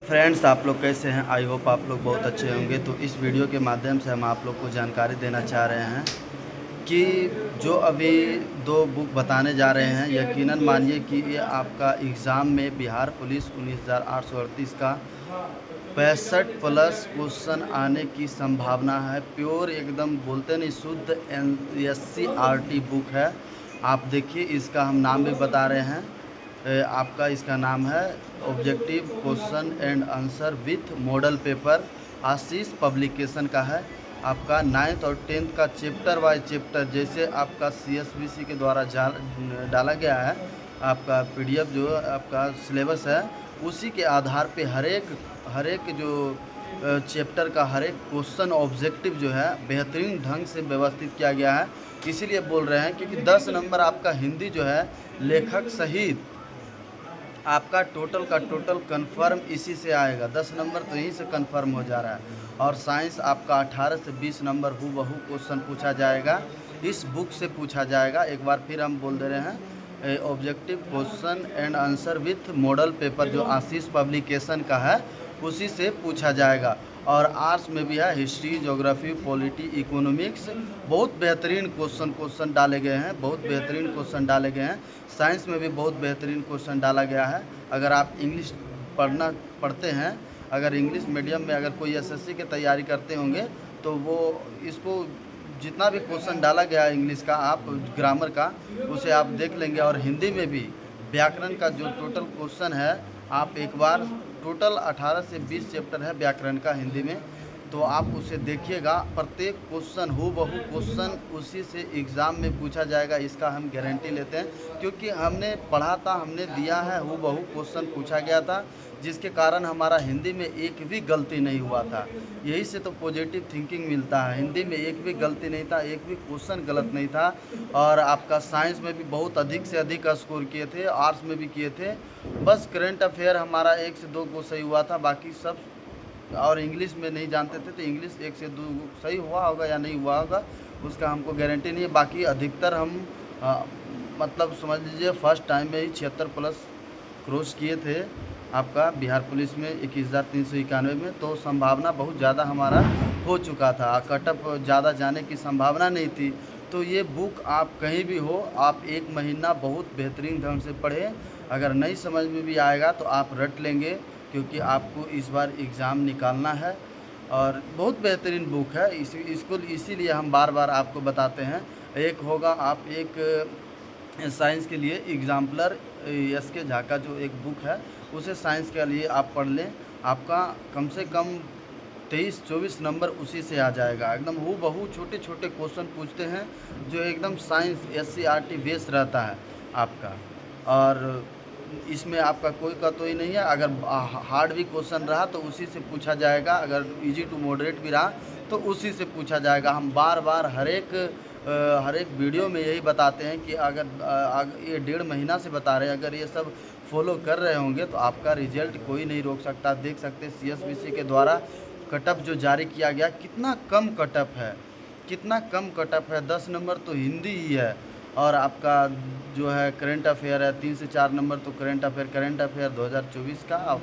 Friends, आप लोग कैसे हैं? आई होप आप लोग बहुत अच्छे होंगे। तो इस वीडियो के माध्यम से हम आप लोग को जानकारी देना चाह रहे हैं कि जो अभी दो बुक बताने जा रहे हैं, यकीनन मानिए कि ये आपका एग्ज़ाम में बिहार पुलिस 19,838 का 65 प्लस क्वेश्चन आने की संभावना है। प्योर एकदम बोलते नहीं, शुद्ध NSCERT बुक है। आप देखिए, इसका हम नाम भी बता रहे हैं। आपका इसका नाम है objective question and answer with model paper. Ashish publication का है। आपका 9th और 10th का चैप्टर वाइज चैप्टर, जैसे आपका CSBC के द्वारा डाला गया है, आपका PDF जो आपका सिलेबस है, उसी के आधार पे हर एक जो चैप्टर का हर एक क्वेश्चन ऑब्जेक्टिव जो है बेहतरीन ढंग से व्यवस्थित किया गया है। इसीलिए बोल रहे हैं क्योंकि 10 नंबर आपका हिंदी जो है लेखक सहित आपका टोटल का टोटल कंफर्म इसी से आएगा। 10 नंबर तो यहीं से कंफर्म हो जा रहा है। और साइंस आपका 18 से 20 नंबर हूबहू क्वेश्चन पूछा जाएगा, इस बुक से पूछा जाएगा। एक बार फिर हम बोल दे रहे हैं, objective question and answer with model paper जो आशीष पब्लिकेशन का है, उसी से पूछा जाएगा। और आर्ट्स में भी है, हिस्ट्री, ज्योग्राफी, पॉलिटी, इकोनॉमिक्स, बहुत बेहतरीन क्वेश्चन डाले गए हैं, बहुत बेहतरीन क्वेश्चन डाले गए हैं। साइंस में भी बहुत बेहतरीन क्वेश्चन डाला गया है। अगर आप इंग्लिश पढ़ते हैं, अगर इंग्लिश मीडियम में अगर कोई SSC की तैयारी करते होंगे, तो वो इसको जितना भी क्वेश्चन डाला गया है इंग्लिश का, आप ग्रामर का, उसे आप देख लेंगे। और हिंदी में भी व्याकरण का जो टोटल क्वेश्चन है, आप एक बार टोटल 18 से 20 चैप्टर है व्याकरण का हिंदी में, तो आप उसे देखिएगा। प्रत्येक क्वेश्चन हूबहू क्वेश्चन उसी से एग्ज़ाम में पूछा जाएगा, इसका हम गारंटी लेते हैं। क्योंकि हमने पढ़ा था, हमने दिया है, हूबहू क्वेश्चन पूछा गया था, जिसके कारण हमारा हिंदी में एक भी गलती नहीं हुआ था। यही से तो पॉजिटिव थिंकिंग मिलता है। हिंदी में एक भी गलती नहीं था, एक भी क्वेश्चन गलत नहीं था। और आपका साइंस में भी बहुत अधिक से अधिक स्कोर किए थे, आर्ट्स में भी किए थे। बस करंट अफेयर हमारा 1 से 2 को सही हुआ था, बाकी सब। और इंग्लिश में नहीं जानते थे, तो इंग्लिश 1 से 2 सही हुआ होगा या नहीं हुआ होगा, उसका हमको गारंटी नहीं है। बाकी अधिकतर हम मतलब समझ लीजिए फर्स्ट टाइम में ही 76 प्लस क्रॉस किए थे आपका बिहार पुलिस में 21,391 में। तो संभावना बहुत ज़्यादा हमारा हो चुका था, कटअप ज़्यादा जाने की संभावना नहीं थी। तो ये बुक आप कहीं भी हो, आप 1 महीना बहुत बेहतरीन ढंग से पढ़ें। अगर नहीं समझ में भी आएगा तो आप रट लेंगे, क्योंकि आपको इस बार एग्ज़ाम निकालना है। और बहुत बेहतरीन बुक है, इसको इसीलिए हम बार बार आपको बताते हैं। एक होगा, आप एक साइंस के लिए एग्जाम्पलर SK झा का जो एक बुक है, उसे साइंस के लिए आप पढ़ लें। आपका कम से कम 23-24 नंबर उसी से आ जाएगा। एकदम हूबहू छोटे छोटे क्वेश्चन पूछते हैं, जो एकदम साइंस SCERT बेस रहता है आपका। और इसमें आपका कोई कतई नहीं है। अगर हार्ड भी क्वेश्चन रहा तो उसी से पूछा जाएगा, अगर इजी टू मॉडरेट भी रहा तो उसी से पूछा जाएगा। हम बार बार हर एक वीडियो में यही बताते हैं कि अगर ये 1.5 महीना से बता रहे हैं, अगर ये सब फॉलो कर रहे होंगे तो आपका रिजल्ट कोई नहीं रोक सकता। देख सकते हैं CSBC के द्वारा कटअप जो जारी किया गया, कितना कम कटअप है, कितना कम कटअप है। 10 नंबर तो हिंदी ही है। और आपका जो है करंट अफेयर है 3 से 4 नंबर, तो करंट अफेयर 2024 का और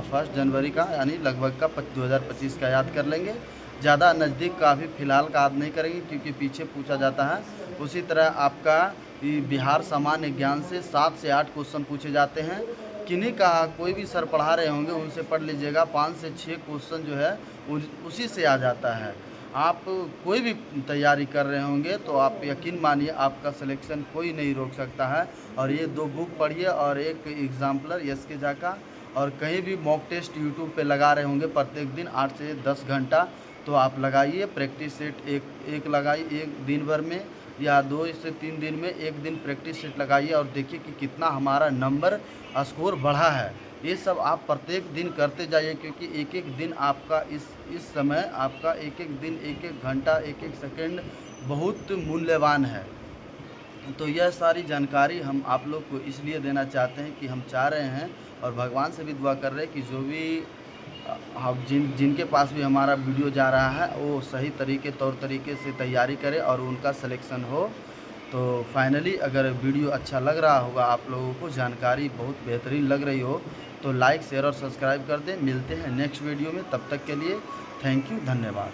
1 जनवरी का, यानी लगभग का 2025 का याद कर लेंगे। ज़्यादा नज़दीक का अभी फ़िलहाल का याद नहीं करेंगे, क्योंकि पीछे पूछा जाता है। उसी तरह आपका बिहार सामान्य ज्ञान से 7 से 8 क्वेश्चन पूछे जाते हैं। किन्हीं का कोई भी सर पढ़ा रहे होंगे, उनसे पढ़ लीजिएगा। 5 से 6 क्वेश्चन जो है उसी से आ जाता है। आप कोई भी तैयारी कर रहे होंगे तो आप यकीन मानिए आपका सिलेक्शन कोई नहीं रोक सकता है। और ये 2 बुक पढ़िए और एक एग्जाम्पलर SK झा का। और कहीं भी मॉक टेस्ट यूट्यूब पे लगा रहे होंगे प्रत्येक दिन 8 से 10 घंटा, तो आप लगाइए। प्रैक्टिस सेट एक लगाइए, एक दिन भर में या 2 से 3 दिन में एक दिन प्रैक्टिस सेट लगाइए, और देखिए कि कितना हमारा नंबर स्कोर बढ़ा है। ये सब आप प्रत्येक दिन करते जाइए, क्योंकि एक एक दिन आपका इस समय आपका एक एक दिन, एक एक घंटा, एक एक सेकंड बहुत मूल्यवान है। तो यह सारी जानकारी हम आप लोग को इसलिए देना चाहते हैं कि हम चाह रहे हैं और भगवान से भी दुआ कर रहे हैं कि जो भी हम जिनके पास भी हमारा वीडियो जा रहा है, वो सही तौर तरीके से तैयारी करें और उनका सिलेक्शन हो। तो फाइनली अगर वीडियो अच्छा लग रहा होगा, आप लोगों को जानकारी बहुत बेहतरीन लग रही हो, तो लाइक शेयर और सब्सक्राइब कर दें। मिलते हैं नेक्स्ट वीडियो में, तब तक के लिए थैंक यू, धन्यवाद।